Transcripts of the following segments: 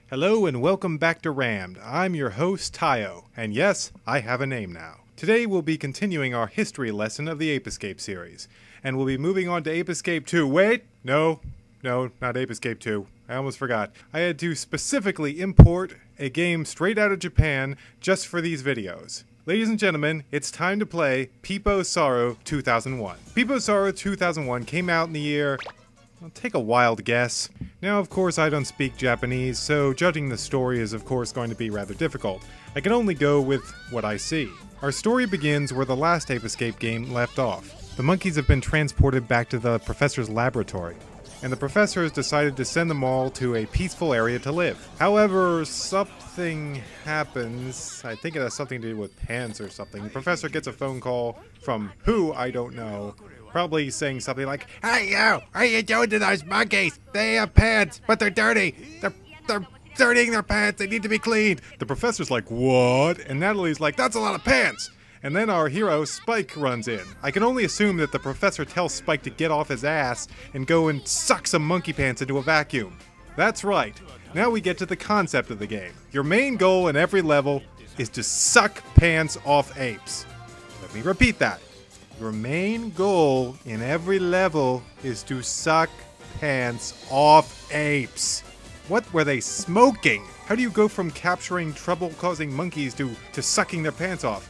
Hello and welcome back to RAMD. I'm your host, Tayo, and yes, I have a name now. Today we'll be continuing our history lesson of the Ape Escape series, and we'll be moving on to Ape Escape 2. Wait! No, not Ape Escape 2. I almost forgot. I had to specifically import a game straight out of Japan just for these videos. Ladies and gentlemen, it's time to play Pipo Saru 2001. Pipo Saru 2001 came out in the year... I'll take a wild guess. Now, of course, I don't speak Japanese, so judging the story is of course going to be rather difficult. I can only go with what I see. Our story begins where the last Ape Escape game left off. The monkeys have been transported back to the professor's laboratory, and the professor has decided to send them all to a peaceful area to live. However, something happens. I think it has something to do with pants or something. The professor gets a phone call from who, I don't know. Probably saying something like, "Hey you, what are you doing to those monkeys? They have pants, but they're dirty. They're dirtying their pants. They need to be cleaned." The professor's like, "What?" And Natalie's like, "That's a lot of pants." And then our hero, Spike, runs in. I can only assume that the professor tells Spike to get off his ass and go and suck some monkey pants into a vacuum. That's right. Now we get to the concept of the game. Your main goal in every level is to suck pants off apes. Let me repeat that. Your main goal in every level is to suck pants off apes. What were they smoking? How do you go from capturing trouble-causing monkeys to sucking their pants off?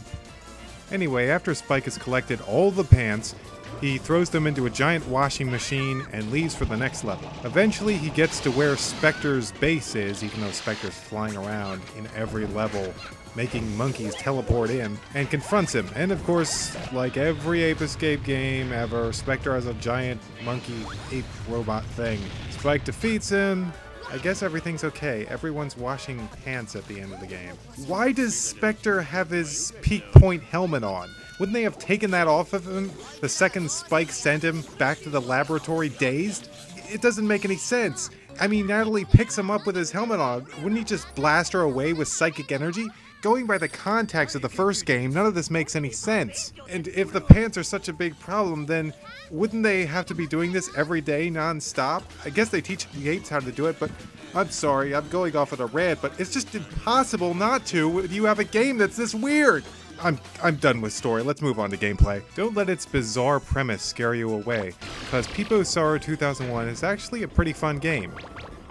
Anyway, after Spike has collected all the pants, he throws them into a giant washing machine and leaves for the next level. Eventually, he gets to where Spectre's base is, even though Spectre's flying around in every level, making monkeys teleport in, and confronts him. And of course, like every Ape Escape game ever, Spectre has a giant monkey ape robot thing. Spike defeats him. I guess everything's okay. Everyone's washing pants at the end of the game. Why does Spectre have his peak point helmet on? Wouldn't they have taken that off of him the second Spike sent him back to the laboratory dazed? It doesn't make any sense. I mean, Natalie picks him up with his helmet on. Wouldn't he just blast her away with psychic energy? Going by the context of the first game, none of this makes any sense. And if the pants are such a big problem, then wouldn't they have to be doing this every day non-stop? I guess they teach the apes how to do it, but I'm sorry, I'm going off at a rant, but it's just impossible not to if you have a game that's this weird. I'm done with story, let's move on to gameplay. Don't let its bizarre premise scare you away, because Pipo Saru 2001 is actually a pretty fun game,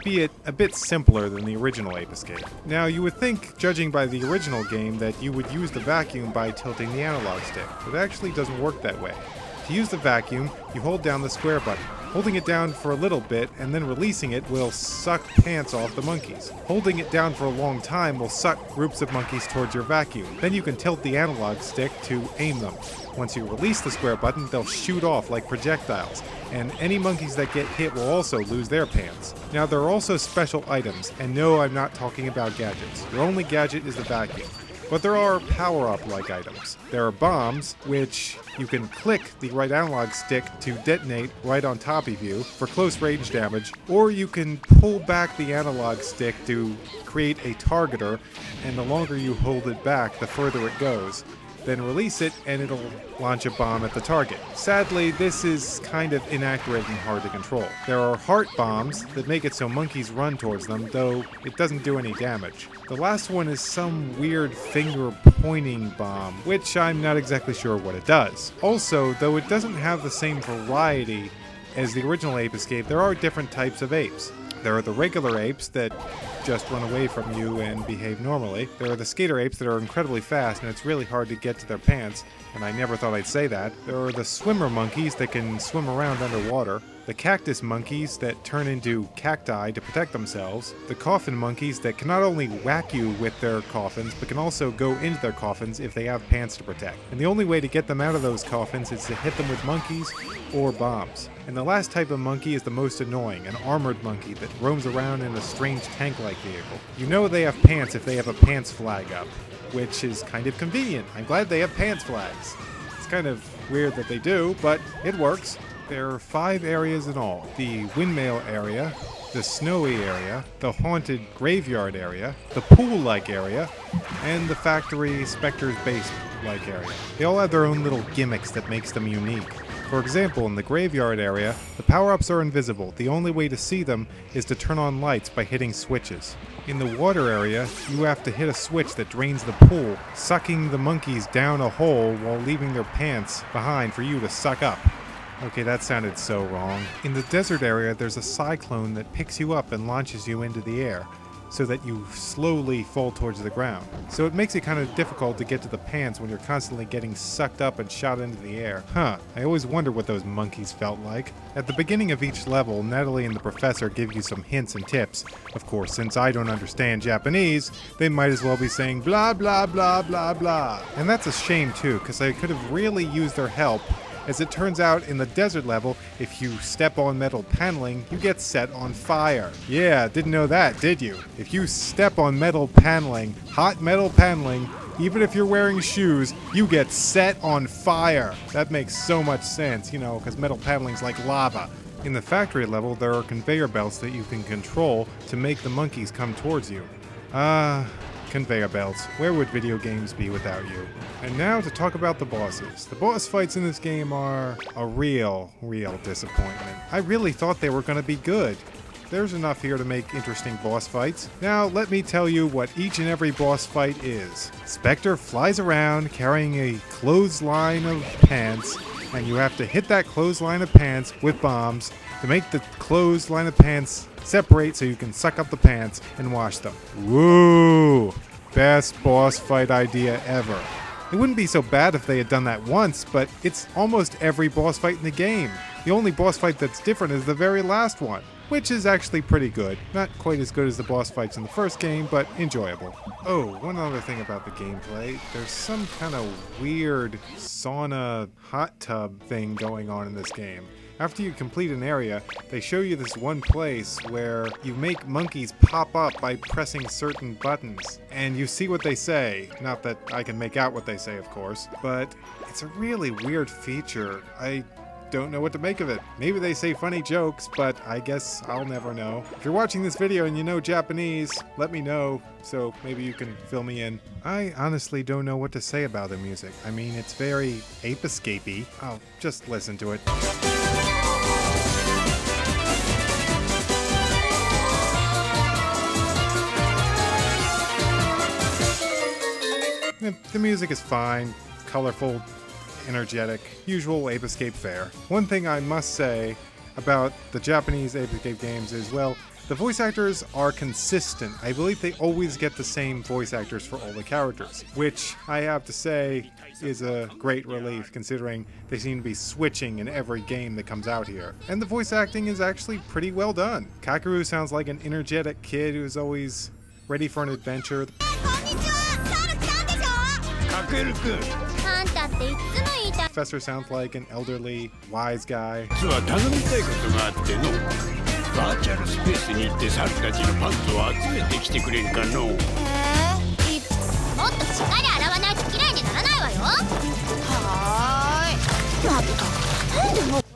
be it a bit simpler than the original Ape Escape. Now, you would think, judging by the original game, that you would use the vacuum by tilting the analog stick, but it actually doesn't work that way. To use the vacuum, you hold down the square button. Holding it down for a little bit and then releasing it will suck pants off the monkeys. Holding it down for a long time will suck groups of monkeys towards your vacuum. Then you can tilt the analog stick to aim them. Once you release the square button, they'll shoot off like projectiles, and any monkeys that get hit will also lose their pants. Now, there are also special items, and no, I'm not talking about gadgets. Your only gadget is the vacuum. But there are power-up-like items. There are bombs, which you can click the right analog stick to detonate right on top of you for close-range damage, or you can pull back the analog stick to create a targeter, and the longer you hold it back, the further it goes. Then release it, and it'll launch a bomb at the target. Sadly, this is kind of inaccurate and hard to control. There are heart bombs that make it so monkeys run towards them, though it doesn't do any damage. The last one is some weird finger-pointing bomb, which I'm not exactly sure what it does. Also, though it doesn't have the same variety as the original Ape Escape, there are different types of apes. There are the regular apes that just run away from you and behave normally. There are the skater apes that are incredibly fast and it's really hard to get to their pants, and I never thought I'd say that. There are the swimmer monkeys that can swim around underwater. The cactus monkeys that turn into cacti to protect themselves. The coffin monkeys that can not only whack you with their coffins, but can also go into their coffins if they have pants to protect. And the only way to get them out of those coffins is to hit them with monkeys or bombs. And the last type of monkey is the most annoying, an armored monkey that roams around in a strange tank-like vehicle. You know they have pants if they have a pants flag up, which is kind of convenient. I'm glad they have pants flags. It's kind of weird that they do, but it works. There are 5 areas in all. The windmill area, the snowy area, the haunted graveyard area, the pool-like area, and the factory Spectre's base-like area. They all have their own little gimmicks that makes them unique. For example, in the graveyard area, the power-ups are invisible. The only way to see them is to turn on lights by hitting switches. In the water area, you have to hit a switch that drains the pool, sucking the monkeys down a hole while leaving their pants behind for you to suck up. Okay, that sounded so wrong. In the desert area, there's a cyclone that picks you up and launches you into the air, so that you slowly fall towards the ground. So it makes it kind of difficult to get to the pants when you're constantly getting sucked up and shot into the air. I always wonder what those monkeys felt like. At the beginning of each level, Natalie and the professor give you some hints and tips. Of course, since I don't understand Japanese, they might as well be saying blah blah blah blah blah. And that's a shame too, because I could have really used their help. As it turns out, in the desert level, if you step on metal paneling, you get set on fire. Yeah, didn't know that, did you? If you step on metal paneling, hot metal paneling, even if you're wearing shoes, you get set on fire. That makes so much sense, you know, because metal paneling's like lava. In the factory level, there are conveyor belts that you can control to make the monkeys come towards you. Conveyor belts. Where would video games be without you? And now to talk about the bosses. The boss fights in this game are a real disappointment. I really thought they were going to be good. There's enough here to make interesting boss fights. Now let me tell you what each and every boss fight is. Spectre flies around carrying a clothesline of pants, and you have to hit that clothesline of pants with bombs to make the clothesline of pants separate so you can suck up the pants and wash them. Woo! Best boss fight idea ever. It wouldn't be so bad if they had done that once, but it's almost every boss fight in the game. The only boss fight that's different is the very last one, which is actually pretty good. Not quite as good as the boss fights in the first game, but enjoyable. Oh, one other thing about the gameplay. There's some kind of weird sauna hot tub thing going on in this game. After you complete an area, they show you this one place where you make monkeys pop up by pressing certain buttons. And you see what they say. Not that I can make out what they say, of course. But it's a really weird feature. I don't know what to make of it. Maybe they say funny jokes, but I guess I'll never know. If you're watching this video and you know Japanese, let me know, so maybe you can fill me in. I honestly don't know what to say about the music. I mean, it's very Ape Escape-y. Oh, just listen to it. The music is fine, colorful, energetic, usual Ape Escape fare. One thing I must say about the Japanese Ape Escape games is, well, the voice actors are consistent. I believe they always get the same voice actors for all the characters, which I have to say is a great relief considering they seem to be switching in every game that comes out here. And the voice acting is actually pretty well done. Kakeru sounds like an energetic kid who's always ready for an adventure. Professor sounds like an elderly, wise guy.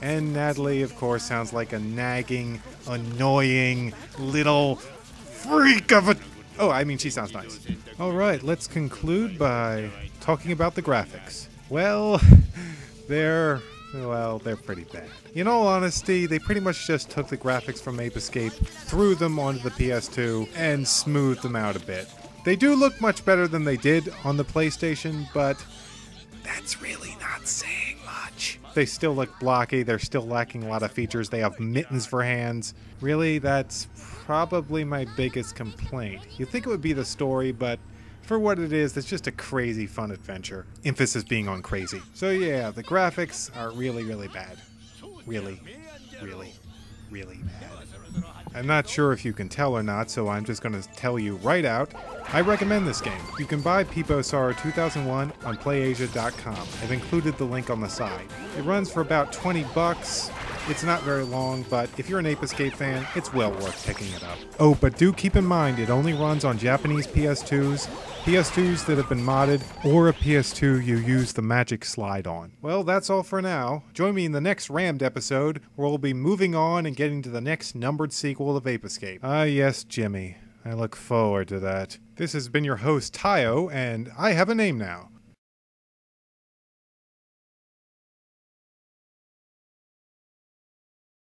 And Natalie, of course, sounds like a nagging, annoying, little freak of a... Oh, I mean, she sounds nice. Alright, let's conclude by talking about the graphics. Well, they're pretty bad. In all honesty, they pretty much just took the graphics from Ape Escape, threw them onto the PS2, and smoothed them out a bit. They do look much better than they did on the PlayStation, but that's really not saying much. They still look blocky, they're still lacking a lot of features, they have mittens for hands. Really, that's probably my biggest complaint. You'd think it would be the story, but for what it is, it's just a crazy fun adventure. Emphasis being on crazy. So yeah, the graphics are really bad. Really bad. I'm not sure if you can tell or not, so I'm just going to tell you right out. I recommend this game. You can buy Pipo Saru 2001 on PlayAsia.com. I've included the link on the side. It runs for about 20 bucks. It's not very long, but if you're an Ape Escape fan, it's well worth picking it up. Oh, but do keep in mind it only runs on Japanese PS2s, PS2s that have been modded, or a PS2 you use the magic slide on. Well, that's all for now. Join me in the next RAMD episode, where we'll be moving on and getting to the next numbered sequel of Ape Escape. Ah, yes, Jimmy. I look forward to that. This has been your host, Tayo, and I have a name now.